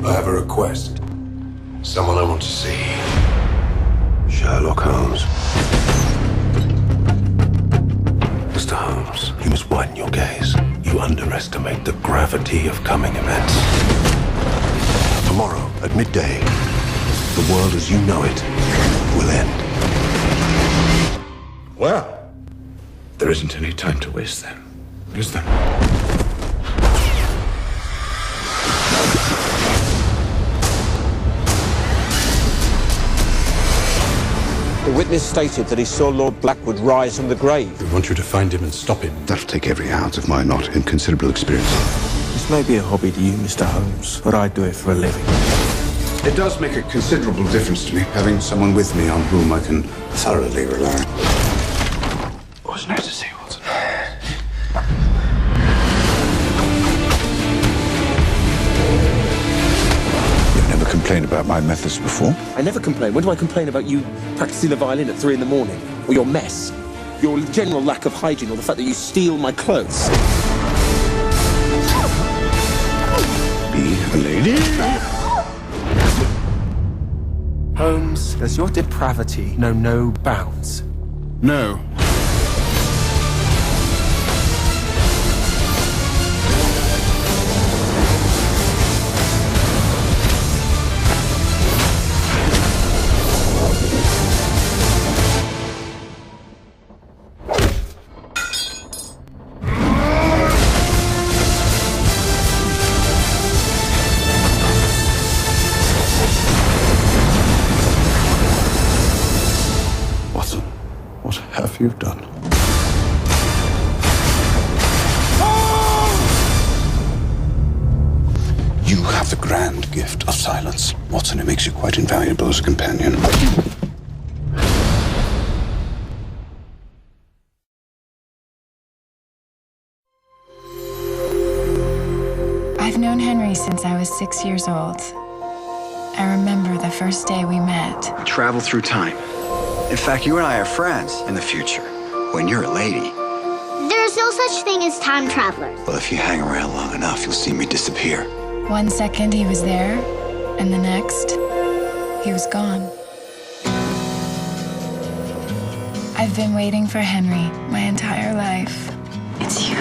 I have a request. Someone I want to see. Sherlock Holmes. Mr. Holmes, you must widen your gaze. You underestimate the gravity of coming events. Tomorrow, at midday, the world as you know it will end. Well, there isn't any time to waste then, is there? The witness stated that he saw Lord Blackwood rise from the grave. We want you to find him and stop him. That'll take every ounce of my not inconsiderable experience. This may be a hobby to you, Mr. Holmes, but I do it for a living. It does make a considerable difference to me having someone with me on whom I can thoroughly rely. It was nice to see you, Watson. You've never complained about my methods before? I never complain. When do I complain about you practicing the violin at 3 in the morning? Or your mess? Your general lack of hygiene, or the fact that you steal my clothes? Be a lady? Holmes, does your depravity know no bounds? No. Watson, what have you done? You have the grand gift of silence. Watson, it makes you quite invaluable as a companion. I've known Henry since I was 6 years old. I remember the first day we met. Travel through time. In fact, you and I are friends in the future, when you're a lady. There's no such thing as time travelers. Well, if you hang around long enough, you'll see me disappear. 1 second he was there, and the next, he was gone. I've been waiting for Henry my entire life. It's you.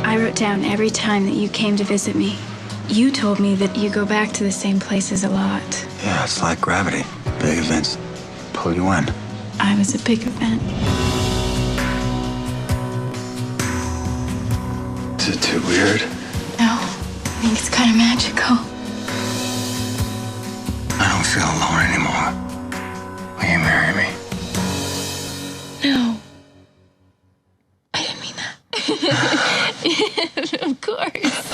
I wrote down every time that you came to visit me. You told me that you go back to the same places a lot. Yeah, it's like gravity. Big events pull you in. I was a big event. Is it too weird? No, I think it's kind of magical. I don't feel alone anymore. Will you marry me? No. I didn't mean that. Of course.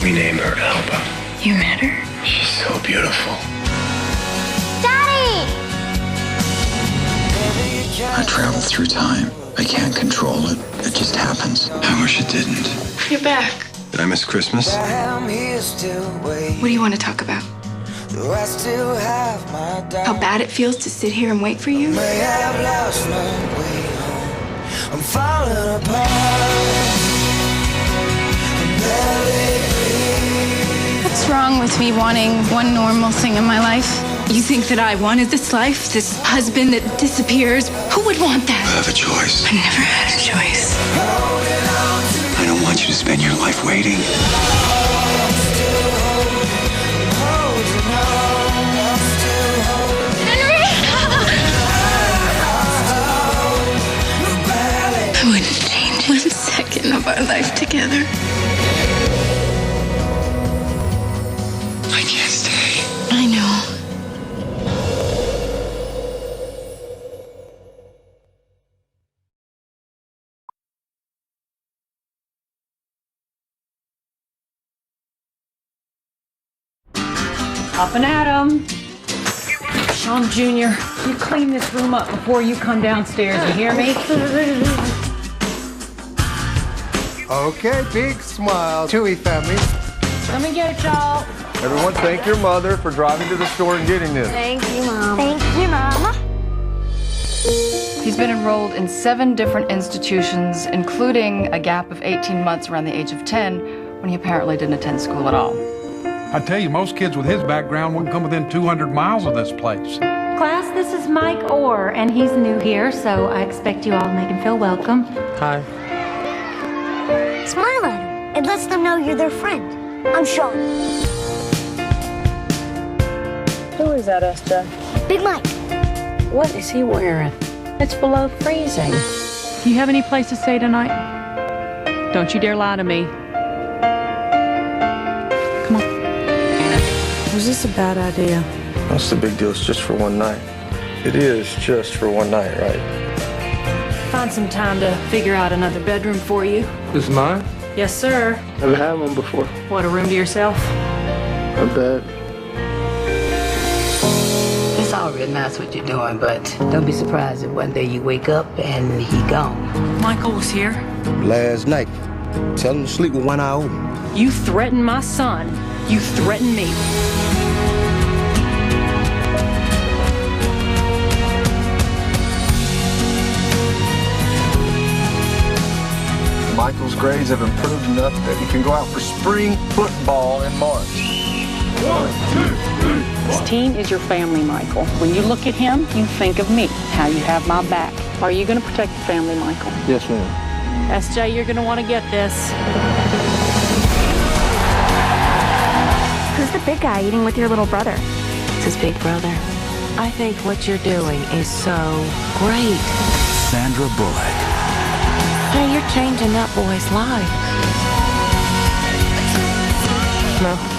We named her Alba. You met her? She's so beautiful. Daddy! I travel through time. I can't control it. It just happens. I wish it didn't. You're back. Did I miss Christmas? What do you want to talk about? How bad it feels to sit here and wait for you? What's wrong with me wanting one normal thing in my life? You think that I wanted this life? This husband that disappears? Who would want that? I have a choice. I never had a choice. I don't want you to spend your life waiting. I wouldn't change 1 second of our life together. I can't stay. I know. Up and at 'em. Sean Jr., you clean this room up before you come downstairs, you hear me? Okay, big smile. Tui family. Come and get it, y'all. Everyone thank your mother for driving to the store and getting this. Thank you, Mom. Thank you, Mama. He's He's been enrolled in 7 different institutions, including a gap of 18 months around the age of 10, when he apparently didn't attend school at all. I tell you, most kids with his background wouldn't come within 200 miles of this place. Class, this is Mike Orr, and he's new here, so I expect you all to make him feel welcome. Hi. Smile at him. It lets them know you're their friend. I'm Sean. Who is that, SJ? Big Mike. What is he wearing? It's below freezing. You have any place to stay tonight? Don't you dare lie to me. Come on. Was this a bad idea? What's the big deal? It's just for one night. It is just for one night, right? Find some time to figure out another bedroom for you. This is mine? Yes, sir. I've had one before. What, a room to yourself? A bed. It's all real nice what you're doing, but don't be surprised if one day you wake up and he gone. Michael was here. Last night. Tell him to sleep with one eye open. You threatened my son. You threatened me. Michael's grades have improved enough that he can go out for spring football in March. 1, 2, 3. This team is your family, Michael. When you look at him, you think of me, how you have my back. Are you going to protect the family, Michael? Yes, ma'am. SJ, you're going to want to get this. Who's the big guy eating with your little brother? It's his big brother. I think what you're doing is so great. Sandra Bullock. Hey, you're changing that boy's life. No.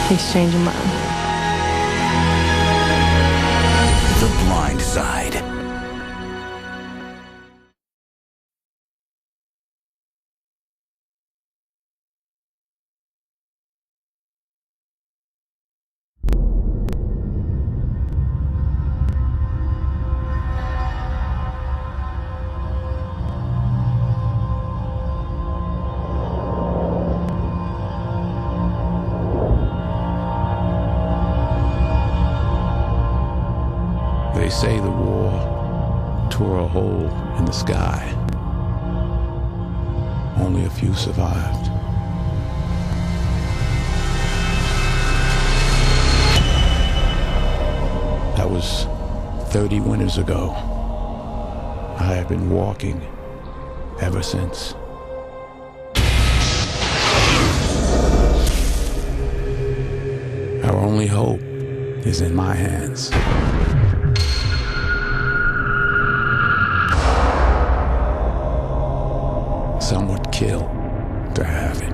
He's changing mine. The Blind Side. They say the war tore a hole in the sky. Only a few survived. That was 30 winters ago. I have been walking ever since. Our only hope is in my hands. Some would kill to have it.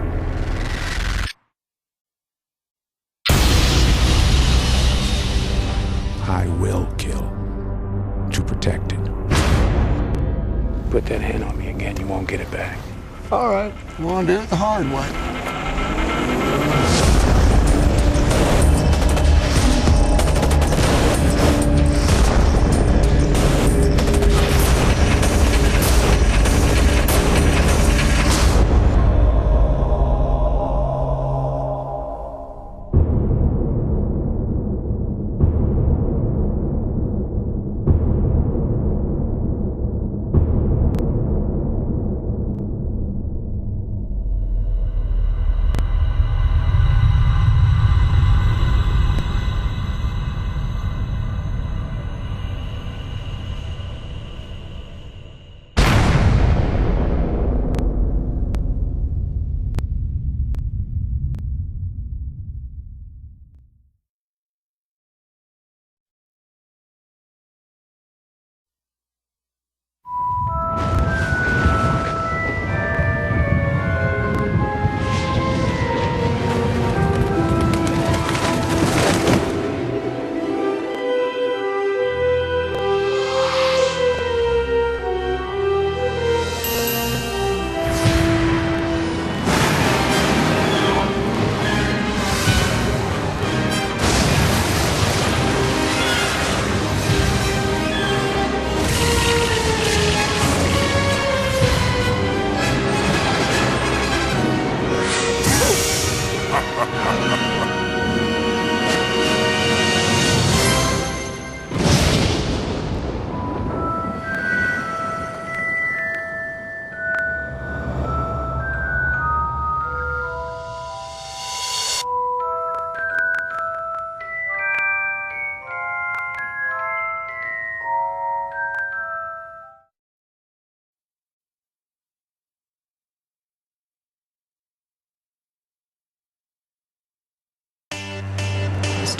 I will kill to protect it. Put that hand on me again, you won't get it back. All right, we'll do it the hard way.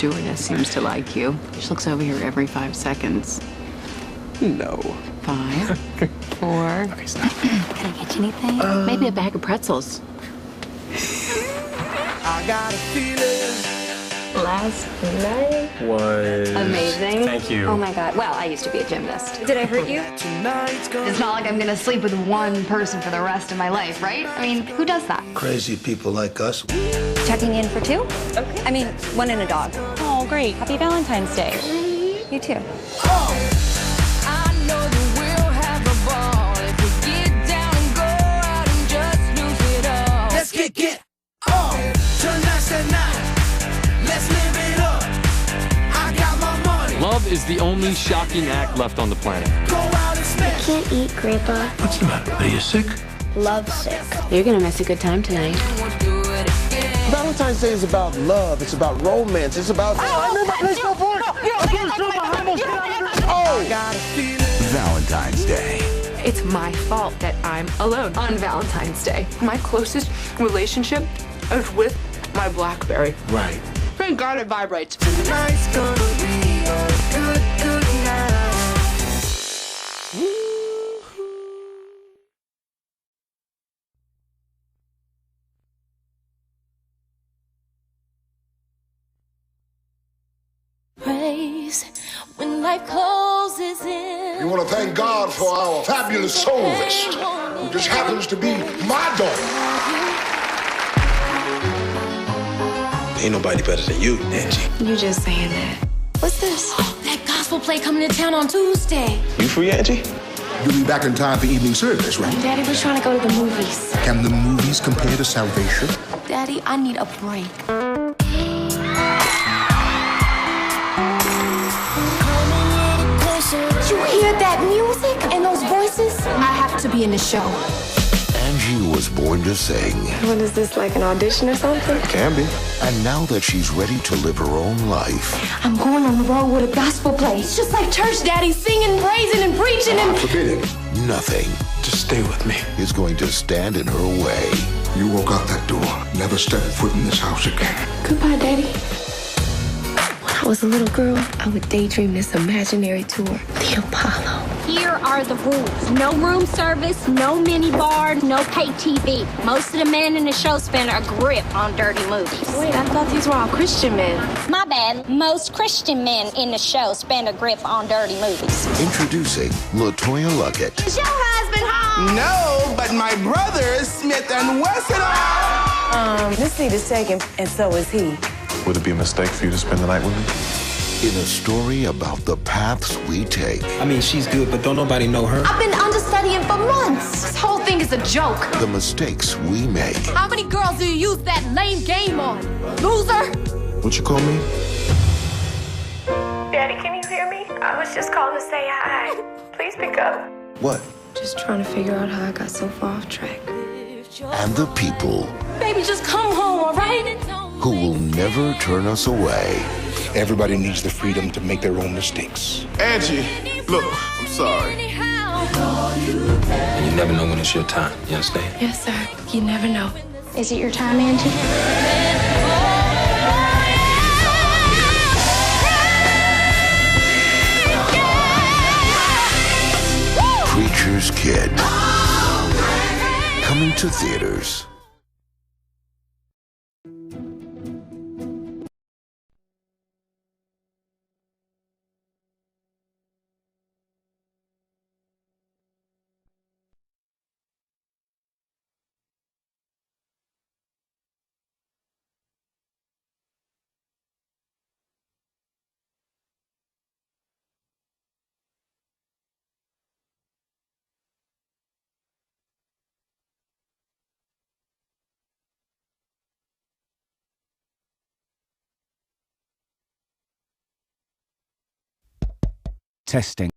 stewardess seems to like you. She looks over here every 5 seconds. No. 5, 4. Can I get you anything? Maybe a bag of pretzels. I got a feeling. Last night Was amazing. Thank you. Oh my god. Well, I used to be a gymnast. Did I hurt you? It's not like I'm gonna sleep with one person for the rest of my life, right? I mean, who does that? Crazy people like us. Checking in for 2? Okay. I mean, 1 and a dog. Oh, great. Happy Valentine's Day. You too. Let's get tonight's the night. Let's live it up. I got my money. Love is the only shocking act left on the planet. Go out and I can't eat, Grandpa. What's the matter? Are you sick? Love sick. You're gonna miss a good time tonight. Valentine's Day is about love. It's about romance. It's about. Valentine's Day. It's my fault that I'm alone on Valentine's Day. My closest relationship is with my BlackBerry. Right. Thank God it vibrates. Tonight's gonna be a good night. Praise when life closes in. We want to thank God for our fabulous soloist, who just happens to be my daughter. Ain't nobody better than you, Angie. You just saying that. What's this? That gospel play coming to town on Tuesday. You free, Angie? You'll be back in time for evening service, right? Daddy, we're trying to go to the movies. Can the movies compare to salvation? Daddy, I need a break. You hear that music and those voices? I have to be in the show. Angie was born to sing. What is this, like an audition or something? Can be. And now that she's ready to live her own life, I'm going on the road with a gospel play. It's just like church, Daddy, singing, praising, and preaching and... Forbidden. nothing Just stay with me. is going to stand in her way. You walk out that door, never step foot in this house again. Goodbye, Daddy. When I was a little girl, I would daydream this imaginary tour, the Apollo. Here are the rules. No room service, no mini bar, no pay TV. Most of the men in the show spend a grip on dirty movies. Wait, I thought these were all Christian men. My bad. Most Christian men in the show spend a grip on dirty movies. Introducing LaToya Luckett. Is your husband home? No, but my brother, Smith and Wesson. This seat is taken, and so is he. Would it be a mistake for you to spend the night with me? In a story about the paths we take. I mean, she's good, but don't nobody know her. I've been understudying for months. This whole thing is a joke. The mistakes we make. How many girls do you use that lame game on? Loser? What you call me? Daddy, can you hear me? I was just calling to say hi. Please pick up. What? Just trying to figure out how I got so far off track. And the people Baby, just come home, all right? who will never turn us away. Everybody needs the freedom to make their own mistakes. Angie, look, I'm sorry. And you never know when it's your time. You understand? Yes, sir. You never know. Is it your time, Angie? Preacher's Kid. Coming to theaters. Testing.